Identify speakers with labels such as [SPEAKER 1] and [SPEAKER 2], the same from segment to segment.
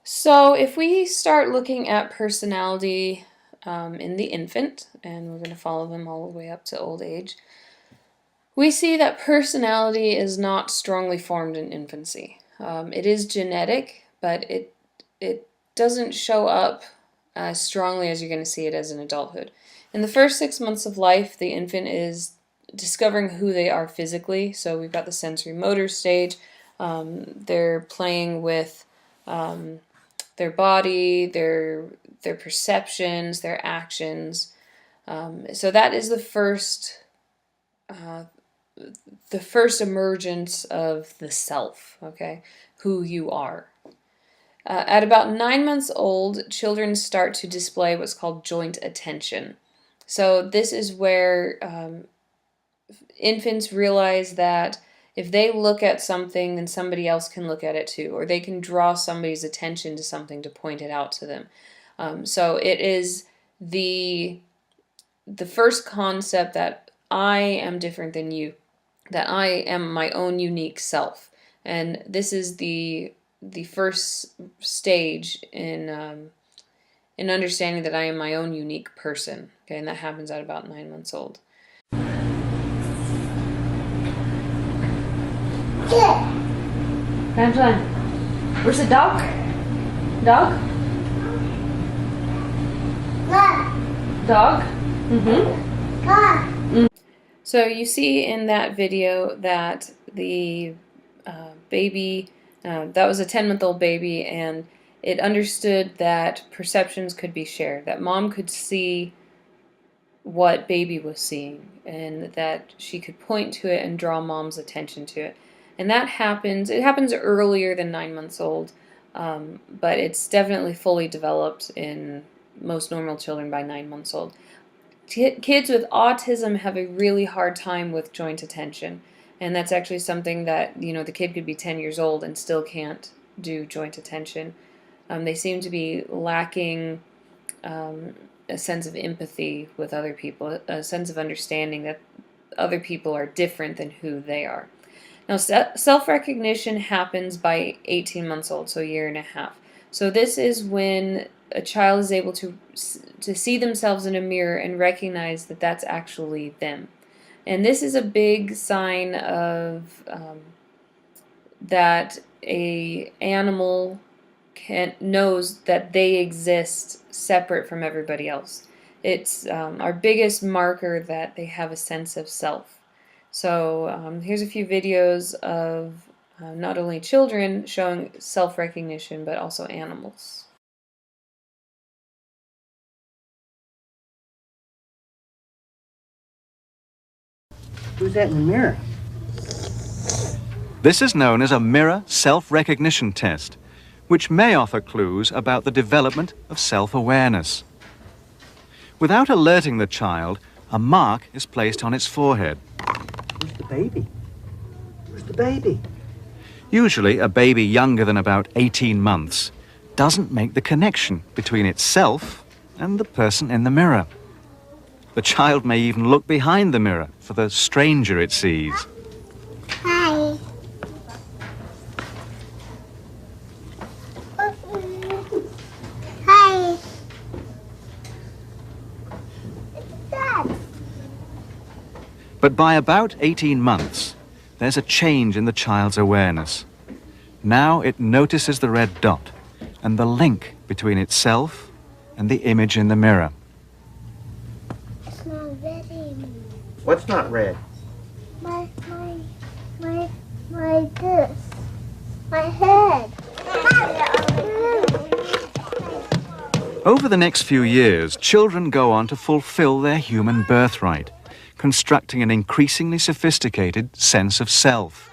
[SPEAKER 1] So if we start looking at personality in the infant, and we're going to follow them all the way up to old age, we see that personality is not strongly formed in infancy. It is genetic, but it doesn't show up as strongly as you're going to see it as in adulthood. In the first 6 months of life, the infant is discovering who they are physically. So we've got the sensory motor stage. They're playing with their body, their perceptions, their actions. So that is the first emergence of the self. Okay, who you are. At about 9 months old, children start to display what's called joint attention. So this is where infants realize that if they look at something, then somebody else can look at it too, or they can draw somebody's attention to something to point it out to them. So it is the first concept that I am different than you, that I am my own unique self, and this is the first stage in understanding that I am my own unique person. Okay, and that happens at about 9 months old.
[SPEAKER 2] Grandson, where's the dog? Dog? Dog?
[SPEAKER 1] So you see in that video that the baby, that was a 10-month-old baby, and it understood that perceptions could be shared, that mom could see what baby was seeing, and that she could point to it and draw mom's attention to it. And that happens, it happens earlier than 9 months old, but it's definitely fully developed in most normal children by 9 months old. Kids with autism have a really hard time with joint attention, and that's actually something that, the kid could be 10 years old and still can't do joint attention. They seem to be lacking a sense of empathy with other people, a sense of understanding that other people are different than who they are. Now, self-recognition happens by 18 months old, so a year and a half. So this is when a child is able to see themselves in a mirror and recognize that that's actually them. And this is a big sign of that a animal knows that they exist separate from everybody else. It's our biggest marker that they have a sense of self. So here's a few videos of not only children showing self-recognition, but also animals.
[SPEAKER 3] Who's that in the mirror?
[SPEAKER 4] This is known as a mirror self-recognition test, which may offer clues about the development of self-awareness. Without alerting the child, a mark is placed on its forehead.
[SPEAKER 3] Where's the baby? Where's the baby?
[SPEAKER 4] Usually, a baby younger than about 18 months doesn't make the connection between itself and the person in the mirror. The child may even look behind the mirror for the stranger it sees.
[SPEAKER 5] Hi. Hi. Dad.
[SPEAKER 4] But by about 18 months, there's a change in the child's awareness. Now it notices the red dot and the link between itself and the image in the mirror.
[SPEAKER 5] It's not red anymore.
[SPEAKER 3] What's not red?
[SPEAKER 5] My this. My head.
[SPEAKER 4] Over the next few years, children go on to fulfill their human birthright, constructing an increasingly sophisticated sense of self.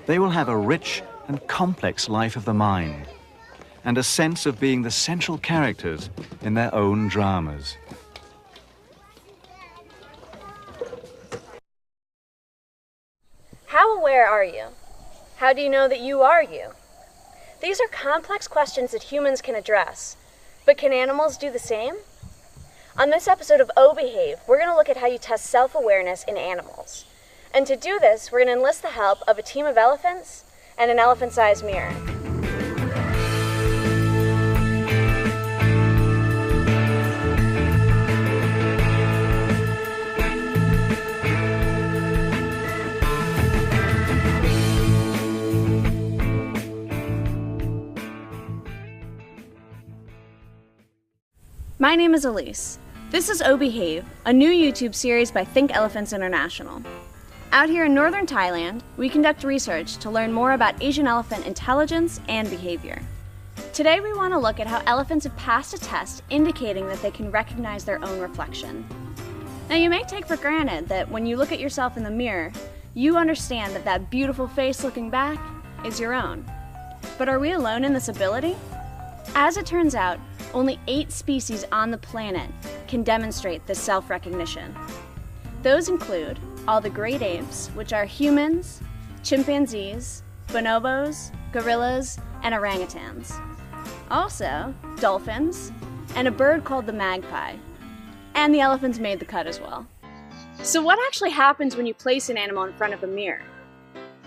[SPEAKER 4] They will have a rich and complex life of the mind, and a sense of being the central characters in their own dramas.
[SPEAKER 6] How aware are you? How do you know that you are you? These are complex questions that humans can address, but can animals do the same? On this episode of O Behave, we're going to look at how you test self-awareness in animals. And to do this, we're going to enlist the help of a team of elephants and an elephant-sized mirror. My name is Elise. This is O Behave, a new YouTube series by Think Elephants International. Out here in northern Thailand, we conduct research to learn more about Asian elephant intelligence and behavior. Today we want to look at how elephants have passed a test indicating that they can recognize their own reflection. Now you may take for granted that when you look at yourself in the mirror, you understand that that beautiful face looking back is your own. But are we alone in this ability? As it turns out, only 8 species on the planet can demonstrate this self-recognition. Those include all the great apes, which are humans, chimpanzees, bonobos, gorillas, and orangutans. Also, dolphins, and a bird called the magpie. And the elephants made the cut as well. So what actually happens when you place an animal in front of a mirror?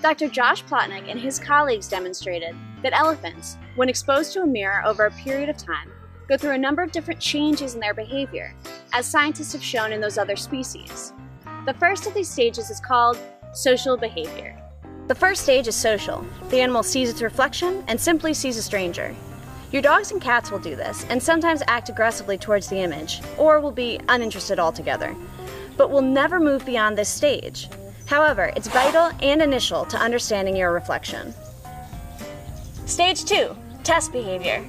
[SPEAKER 6] Dr. Josh Plotnick and his colleagues demonstrated that elephants, when exposed to a mirror over a period of time, go through a number of different changes in their behavior, as scientists have shown in those other species. The first of these stages is called social behavior. The first stage is social. The animal sees its reflection and simply sees a stranger. Your dogs and cats will do this, and sometimes act aggressively towards the image, or will be uninterested altogether, but will never move beyond this stage. However, it's vital and initial to understanding your reflection. Stage 2, test behavior.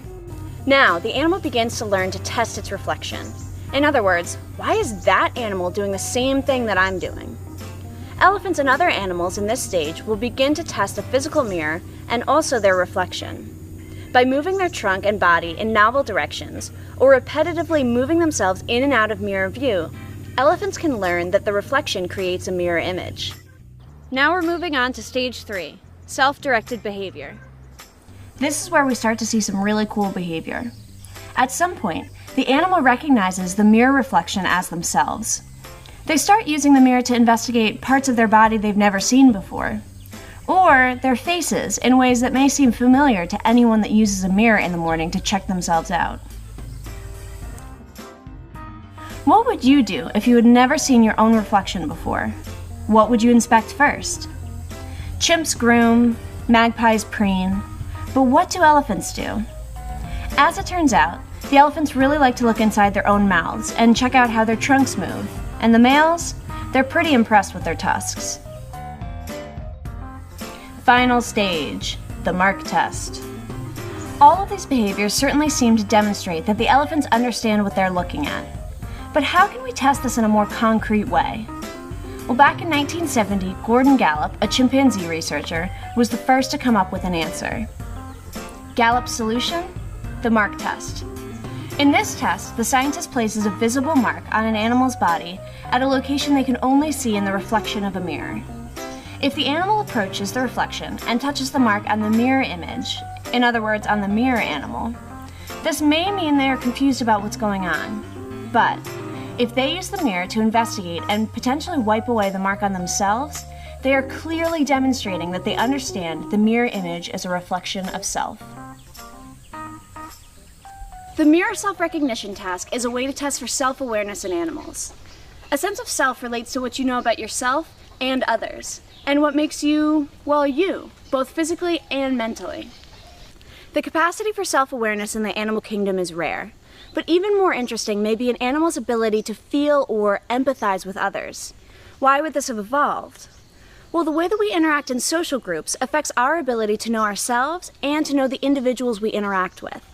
[SPEAKER 6] Now, the animal begins to learn to test its reflection. In other words, why is that animal doing the same thing that I'm doing? Elephants and other animals in this stage will begin to test the physical mirror and also their reflection. By moving their trunk and body in novel directions, or repetitively moving themselves in and out of mirror view, elephants can learn that the reflection creates a mirror image. Now we're moving on to stage 3, self-directed behavior. This is where we start to see some really cool behavior. At some point, the animal recognizes the mirror reflection as themselves. They start using the mirror to investigate parts of their body they've never seen before, or their faces in ways that may seem familiar to anyone that uses a mirror in the morning to check themselves out. What would you do if you had never seen your own reflection before? What would you inspect first? Chimps groom, magpies preen, but what do elephants do? As it turns out, the elephants really like to look inside their own mouths and check out how their trunks move, and the males, they're pretty impressed with their tusks. Final stage, the mark test. All of these behaviors certainly seem to demonstrate that the elephants understand what they're looking at. But how can we test this in a more concrete way? Well, back in 1970, Gordon Gallup, a chimpanzee researcher, was the first to come up with an answer. Gallup's solution? The mark test. In this test, the scientist places a visible mark on an animal's body at a location they can only see in the reflection of a mirror. If the animal approaches the reflection and touches the mark on the mirror image, in other words, on the mirror animal, this may mean they are confused about what's going on. But if they use the mirror to investigate and potentially wipe away the mark on themselves, they are clearly demonstrating that they understand the mirror image as a reflection of self. The mirror self-recognition task is a way to test for self-awareness in animals. A sense of self relates to what you know about yourself and others, and what makes you, well, you, both physically and mentally. The capacity for self-awareness in the animal kingdom is rare, but even more interesting may be an animal's ability to feel or empathize with others. Why would this have evolved? Well, the way that we interact in social groups affects our ability to know ourselves and to know the individuals we interact with.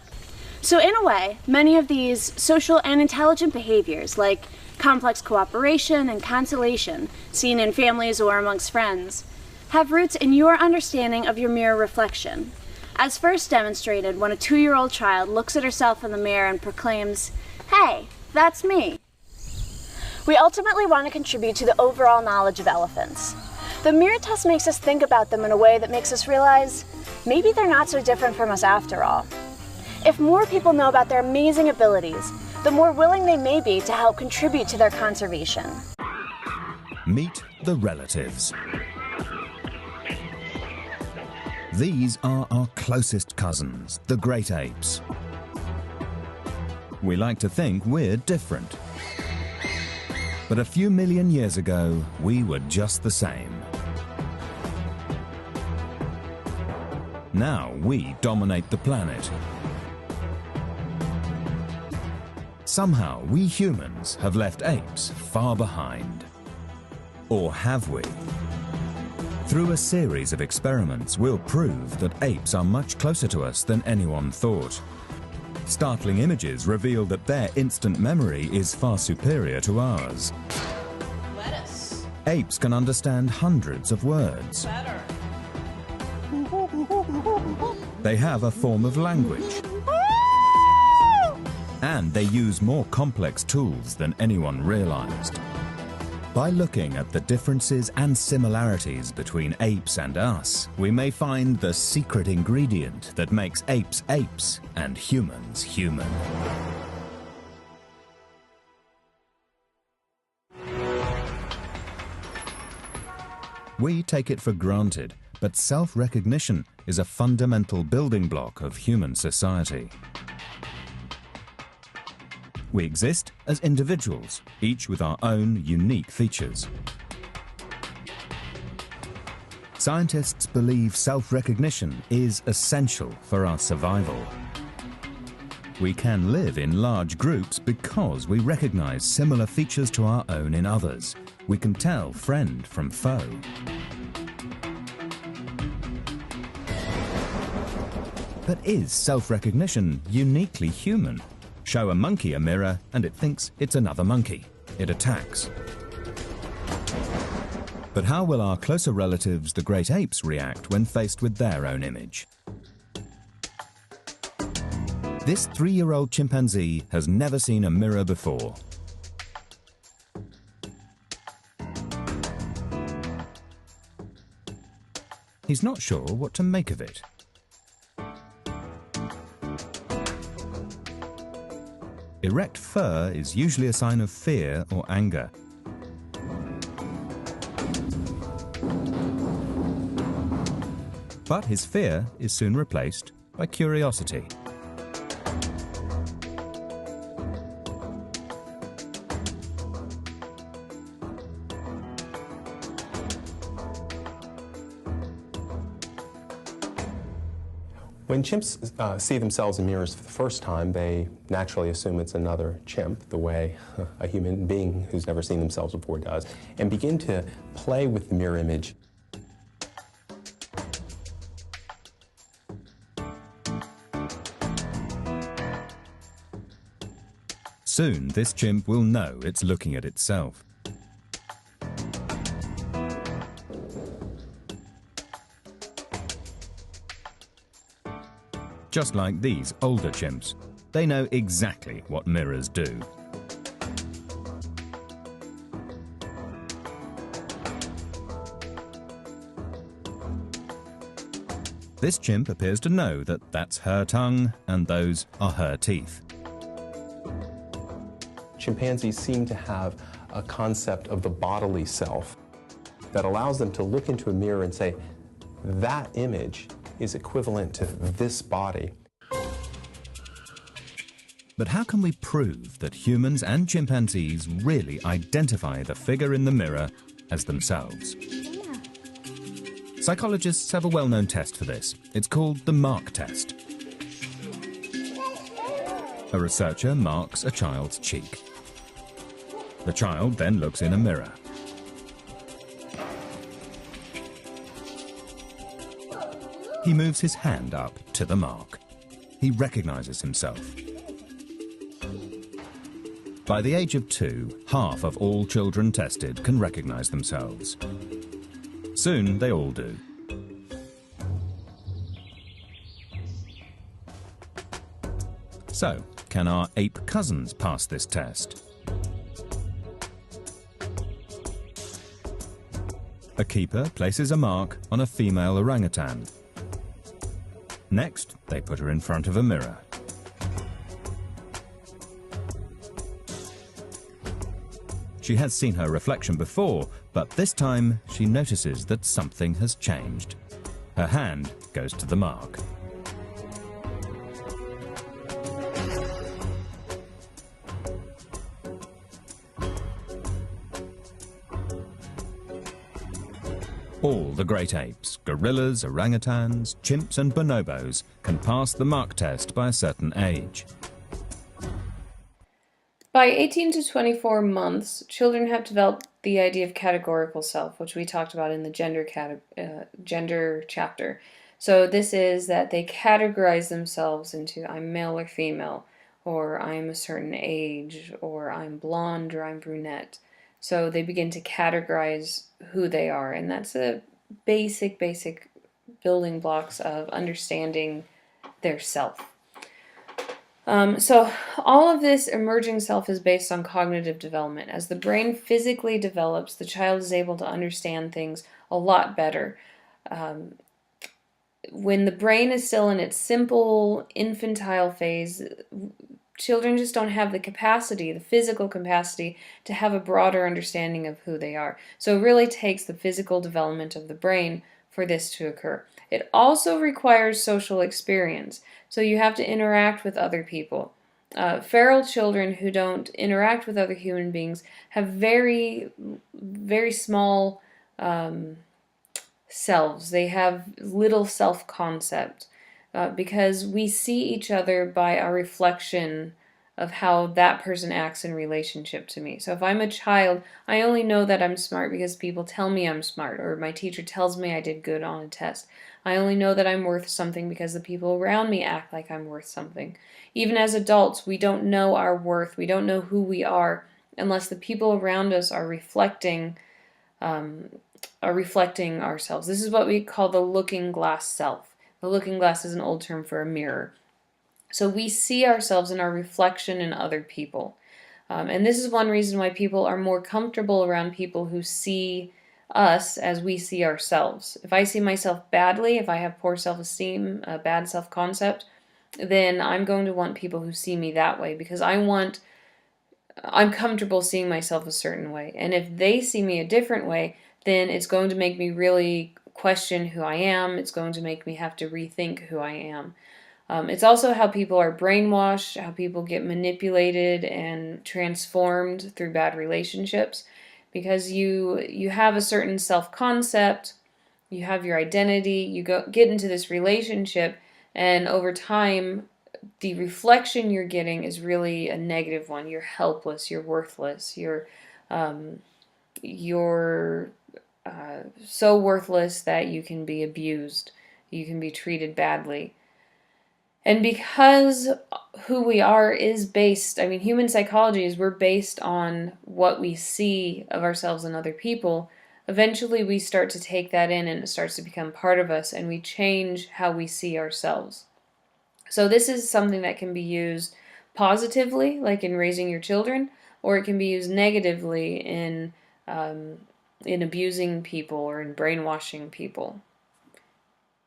[SPEAKER 6] So in a way, many of these social and intelligent behaviors, like complex cooperation and conciliation, seen in families or amongst friends, have roots in your understanding of your mirror reflection, as first demonstrated when a 2-year-old child looks at herself in the mirror and proclaims, "Hey, that's me." We ultimately want to contribute to the overall knowledge of elephants. The mirror test makes us think about them in a way that makes us realize maybe they're not so different from us after all. If more people know about their amazing abilities, the more willing they may be to help contribute to their conservation.
[SPEAKER 7] Meet the relatives. These are our closest cousins, the great apes. We like to think we're different. But a few million years ago, we were just the same. Now we dominate the planet. Somehow we humans have left apes far behind. Or have we? Through a series of experiments, we'll prove that apes are much closer to us than anyone thought. Startling images reveal that their instant memory is far superior to ours.
[SPEAKER 2] Lettuce.
[SPEAKER 7] Apes can understand hundreds of words.
[SPEAKER 2] Better.
[SPEAKER 7] They have a form of language. And they use more complex tools than anyone realized. By looking at the differences and similarities between apes and us, we may find the secret ingredient that makes apes apes and humans human. We take it for granted, but self-recognition is a fundamental building block of human society. We exist as individuals, each with our own unique features. Scientists believe self-recognition is essential for our survival. We can live in large groups because we recognize similar features to our own in others. We can tell friend from foe. But is self-recognition uniquely human? Show a monkey a mirror and it thinks it's another monkey. It attacks. But how will our closer relatives, the great apes, react when faced with their own image? This 3-year-old chimpanzee has never seen a mirror before. He's not sure what to make of it. Erect fur is usually a sign of fear or anger. But his fear is soon replaced by curiosity.
[SPEAKER 8] When chimps see themselves in mirrors for the first time, they naturally assume it's another chimp, the way a human being who's never seen themselves before does, and begin to play with the mirror image.
[SPEAKER 7] Soon, this chimp will know it's looking at itself. Just like these older chimps, they know exactly what mirrors do. This chimp appears to know that that's her tongue and those are her teeth.
[SPEAKER 8] Chimpanzees seem to have a concept of the bodily self that allows them to look into a mirror and say, that image is equivalent to this body.
[SPEAKER 7] But how can we prove that humans and chimpanzees really identify the figure in the mirror as themselves? Psychologists have a well-known test for this. It's called the mark test. A researcher marks a child's cheek. The child then looks in a mirror. He moves his hand up to the mark. He recognizes himself. By the age of 2, half of all children tested can recognize themselves. Soon they all do. So, can our ape cousins pass this test? A keeper places a mark on a female orangutan. Next, they put her in front of a mirror. She has seen her reflection before, but this time she notices that something has changed. Her hand goes to the mark. All the great apes, gorillas, orangutans, chimps and bonobos can pass the mark test by a certain age.
[SPEAKER 1] By 18 to 24 months, children have developed the idea of categorical self, which we talked about in the gender chapter. So this is that they categorize themselves into I'm male or female, or I'm a certain age, or I'm blonde, or I'm brunette. So they begin to categorize who they are, and that's a basic building blocks of understanding their self. So all of this emerging self is based on cognitive development. As the brain physically develops, the child is able to understand things a lot better. When the brain is still in its simple infantile phase, children just don't have the capacity, the physical capacity, to have a broader understanding of who they are. So it really takes the physical development of the brain for this to occur. It also requires social experience. So you have to interact with other people. Feral children who don't interact with other human beings have very small selves. They have little self-concept. Because we see each other by our reflection of how that person acts in relationship to me. So if I'm a child, I only know that I'm smart because people tell me I'm smart, or my teacher tells me I did good on a test. I only know that I'm worth something because the people around me act like I'm worth something. Even as adults, we don't know our worth. We don't know who we are unless the people around us are reflecting ourselves. This is what we call the looking glass self. The looking glass is an old term for a mirror. So we see ourselves in our reflection in other people. And this is one reason why people are more comfortable around people who see us as we see ourselves. If I see myself badly, if I have poor self-esteem, a bad self-concept, then I'm going to want people who see me that way because I'm comfortable seeing myself a certain way. And if they see me a different way, then it's going to make me really question who I am. It's going to make me have to rethink who I am. It's also how people are brainwashed, how people get manipulated and transformed through bad relationships. Because you have a certain self-concept, you have your identity, you get into this relationship, and over time, the reflection you're getting is really a negative one. You're helpless, you're worthless, you're so worthless that you can be abused, you can be treated badly. And because who we are is based, human psychology is we're based on what we see of ourselves and other people, eventually we start to take that in and it starts to become part of us and we change how we see ourselves. So this is something that can be used positively, like in raising your children, or it can be used negatively in abusing people or in brainwashing people.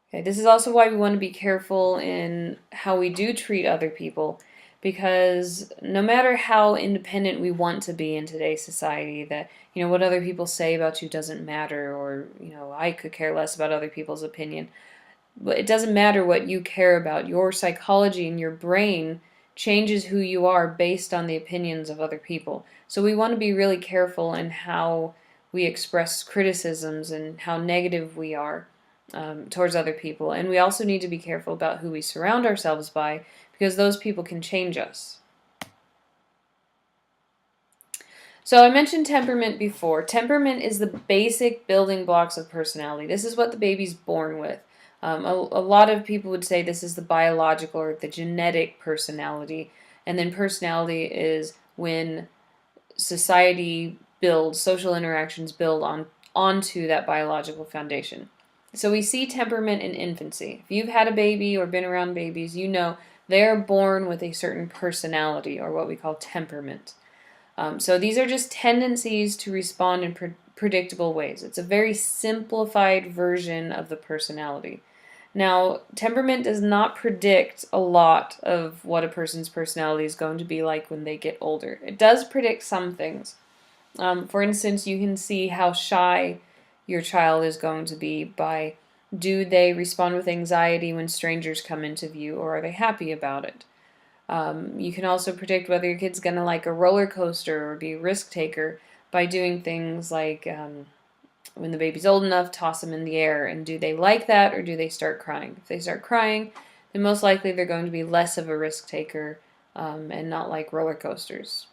[SPEAKER 1] Okay, this is also why we want to be careful in how we do treat other people, because no matter how independent we want to be in today's society, that what other people say about you doesn't matter, or I could care less about other people's opinion. But it doesn't matter what you care about. Your psychology and your brain changes who you are based on the opinions of other people. So we want to be really careful in how we express criticisms and how negative we are towards other people. And we also need to be careful about who we surround ourselves by, because those people can change us. So I mentioned temperament before. Temperament is the basic building blocks of personality. This is what the baby's born with. A lot of people would say this is the biological or the genetic personality. And then personality is when society builds, social interactions build onto that biological foundation. So we see temperament in infancy. If you've had a baby or been around babies, you know they're born with a certain personality, or what we call temperament. So these are just tendencies to respond in predictable ways. It's a very simplified version of the personality. Now, temperament does not predict a lot of what a person's personality is going to be like when they get older. It does predict some things. For instance, you can see how shy your child is going to be by Do they respond with anxiety when strangers come into view, or are they happy about it? You can also predict whether your kid's going to like a roller coaster or be a risk taker by doing things like when the baby's old enough, toss them in the air. And do they like that, or do they start crying? If they start crying, then most likely they're going to be less of a risk taker and not like roller coasters.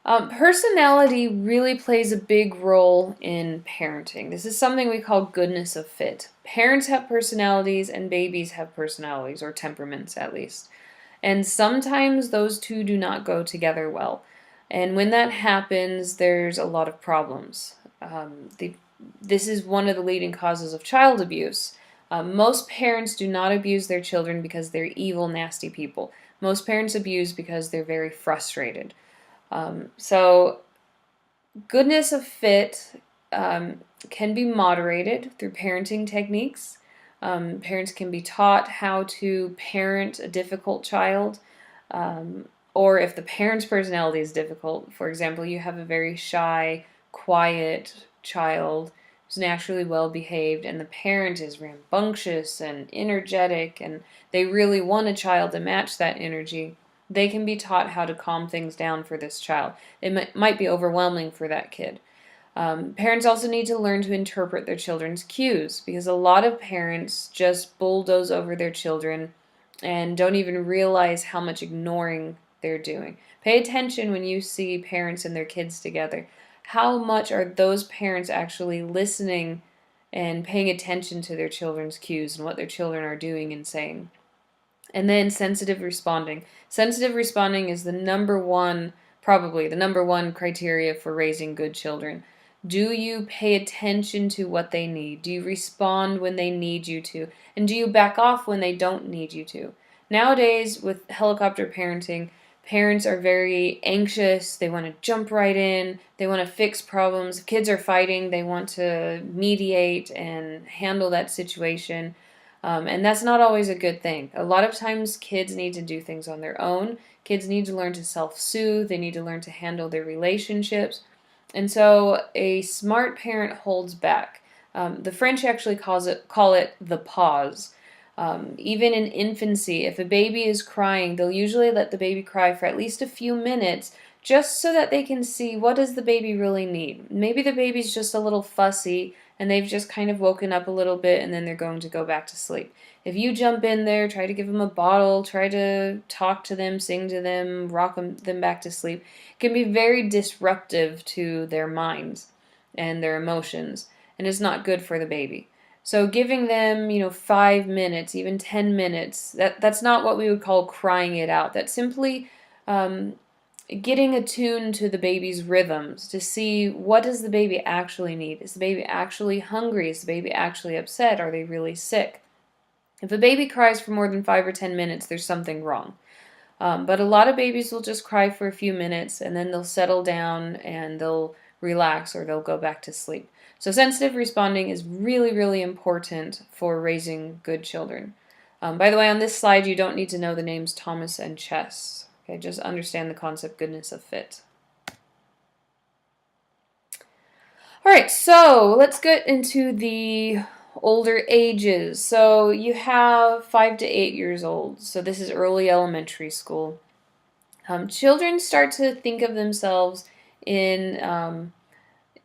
[SPEAKER 1] Personality really plays a big role in parenting. This is something we call goodness of fit. Parents have personalities and babies have personalities, or temperaments at least. And sometimes those two do not go together well. And when that happens, there's a lot of problems. This is one of the leading causes of child abuse. Most parents do not abuse their children because they're evil, nasty people. Most parents abuse because they're very frustrated. So goodness of fit can be moderated through parenting techniques. Parents can be taught how to parent a difficult child, or if the parent's personality is difficult. For example, you have a very shy, quiet child who's naturally well behaved, and the parent is rambunctious and energetic, and they really want a child to match that energy. They can be taught how to calm things down for this child. It might be overwhelming for that kid. Parents also need to learn to interpret their children's cues, because a lot of parents just bulldoze over their children and don't even realize how much ignoring they're doing. Pay attention when you see parents and their kids together. How much are those parents actually listening and paying attention to their children's cues and what their children are doing and saying? And then sensitive responding. Sensitive responding is probably the number one criteria for raising good children. Do you pay attention to what they need? Do you respond when they need you to? And do you back off when they don't need you to? Nowadays, with helicopter parenting, parents are very anxious. They want to jump right in. They want to fix problems. If kids are fighting, they want to mediate and handle that situation. And that's not always a good thing. A lot of times kids need to do things on their own. Kids need to learn to self-soothe. They need to learn to handle their relationships. And so a smart parent holds back. The French actually call it the pause. Even in infancy, if a baby is crying, they'll usually let the baby cry for at least a few minutes, just so that they can see, what does the baby really need. Maybe the baby's just a little fussy and they've just kind of woken up a little bit and then they're going to go back to sleep. If you jump in there, try to give them a bottle, try to talk to them, sing to them, rock them back to sleep, it can be very disruptive to their minds and their emotions, and it's not good for the baby. So giving them, 5 minutes, even 10 minutes, that's not what we would call crying it out. That's simply getting attuned to the baby's rhythms to see, what does the baby actually need? Is the baby actually hungry? Is the baby actually upset? Are they really sick? If a baby cries for more than 5 or 10 minutes, there's something wrong. But a lot of babies will just cry for a few minutes and then they'll settle down and they'll relax or they'll go back to sleep. So sensitive responding is really, really important for raising good children. By the way, on this slide, you don't need to know the names Thomas and Chess. Okay, just understand the concept goodness of fit. All right, so let's get into the older ages. So you have 5 to 8 years old. So this is early elementary school. Children start to think of themselves in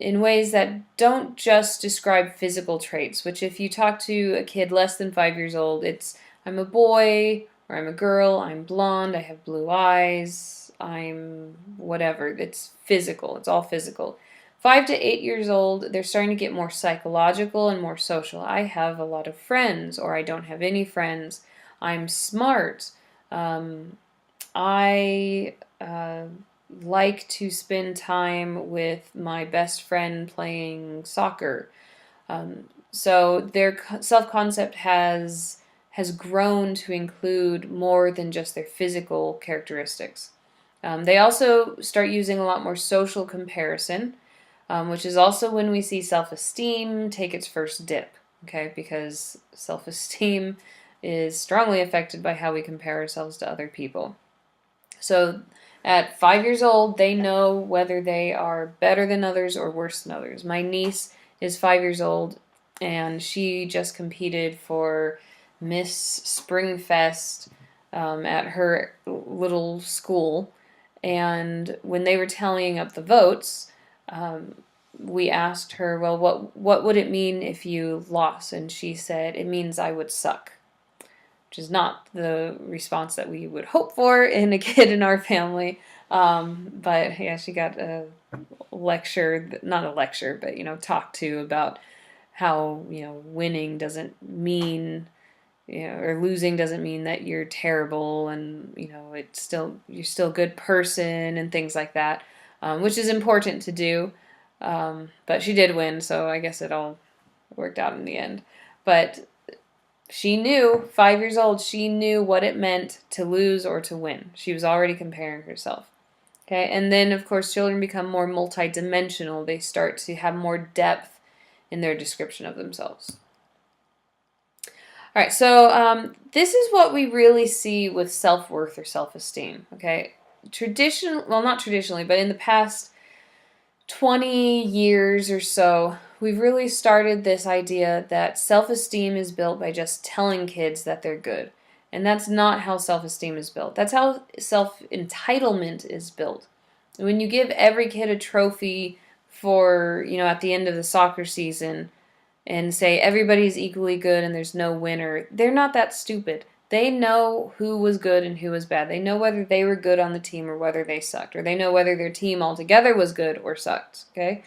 [SPEAKER 1] ways that don't just describe physical traits, which if you talk to a kid less than 5 years old, it's, I'm a boy, or I'm a girl, I'm blonde, I have blue eyes, I'm whatever. It's physical. It's all physical. 5 to 8 years old, they're starting to get more psychological and more social. I have a lot of friends, or I don't have any friends. I'm smart. I like to spend time with my best friend playing soccer. So their self-concept has grown to include more than just their physical characteristics. They also start using a lot more social comparison, which is also when we see self-esteem take its first dip, okay? Because self-esteem is strongly affected by how we compare ourselves to other people. So At 5 years old, they know whether they are better than others or worse than others. My niece is 5 years old, and she just competed for Miss Springfest at her little school. And when they were tallying up the votes, we asked her, well, what would it mean if you lost? And she said, it means I would suck, which is not the response that we would hope for in a kid in our family. But yeah, she got a lecture, not a lecture, but, talked to about how, winning doesn't mean, or losing doesn't mean that you're terrible, and, you're still a good person and things like that, which is important to do. But she did win, so I guess it all worked out in the end. But she knew, 5 years old, she knew what it meant to lose or to win. She was already comparing herself. Okay, and then, of course, children become more multidimensional. They start to have more depth in their description of themselves. All right, so this is what we really see with self-worth or self-esteem, okay? Not traditionally, but in the past 20 years or so, we've really started this idea that self-esteem is built by just telling kids that they're good. And that's not how self-esteem is built. That's how self-entitlement is built. When you give every kid a trophy for, at the end of the soccer season and say everybody's equally good and there's no winner, they're not that stupid. They know who was good and who was bad. They know whether they were good on the team or whether they sucked, or they know whether their team altogether was good or sucked, okay?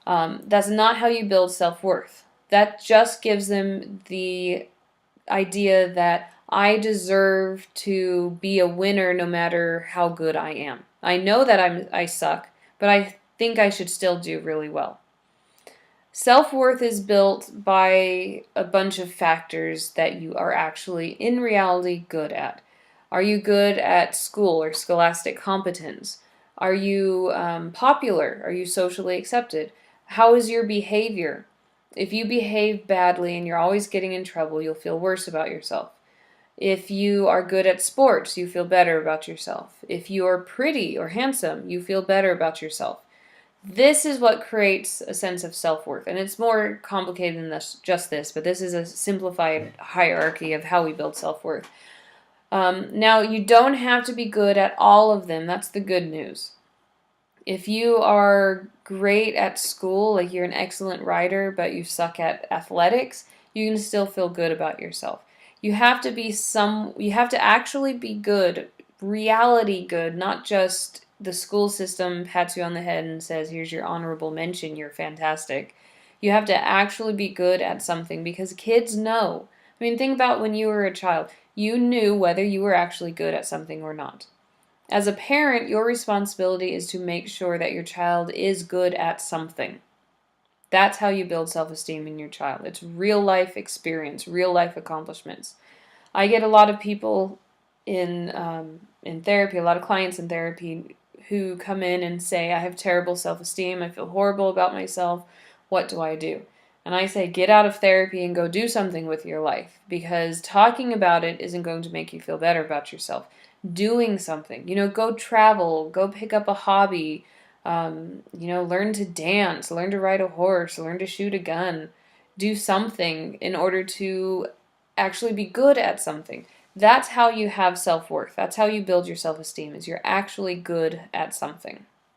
[SPEAKER 1] That's not how you build self-worth. That just gives them the idea that I deserve to be a winner no matter how good I am. I know that I suck, but I think I should still do really well. Self-worth is built by a bunch of factors that you are actually, in reality, good at. Are you good at school or scholastic competence? Are you popular? Are you socially accepted? How is your behavior? If you behave badly and you're always getting in trouble, you'll feel worse about yourself. If you are good at sports, you feel better about yourself. If you are pretty or handsome, you feel better about yourself. This is what creates a sense of self-worth. And it's more complicated than just this, but this is a simplified hierarchy of how we build self-worth. Now, you don't have to be good at all of them. That's the good news. If you are great at school, like you're an excellent writer, but you suck at athletics, you can still feel good about yourself. You have to actually be good, reality good, not just the school system pats you on the head and says, here's your honorable mention, you're fantastic. You have to actually be good at something, because kids know. I mean, think about when you were a child. You knew whether you were actually good at something or not. As a parent, your responsibility is to make sure that your child is good at something. That's how you build self-esteem in your child. It's real life experience, real life accomplishments. I get a lot of people in therapy, a lot of clients in therapy who come in and say, I have terrible self-esteem, I feel horrible about myself, what do I do? And I say, get out of therapy and go do something with your life, because talking about it isn't going to make you feel better about yourself. Doing something, go travel, go pick up a hobby, learn to dance, learn to ride a horse, learn to shoot a gun, do something in order to actually be good at something. That's how you have self-worth. That's how you build your self-esteem, is you're actually good at something.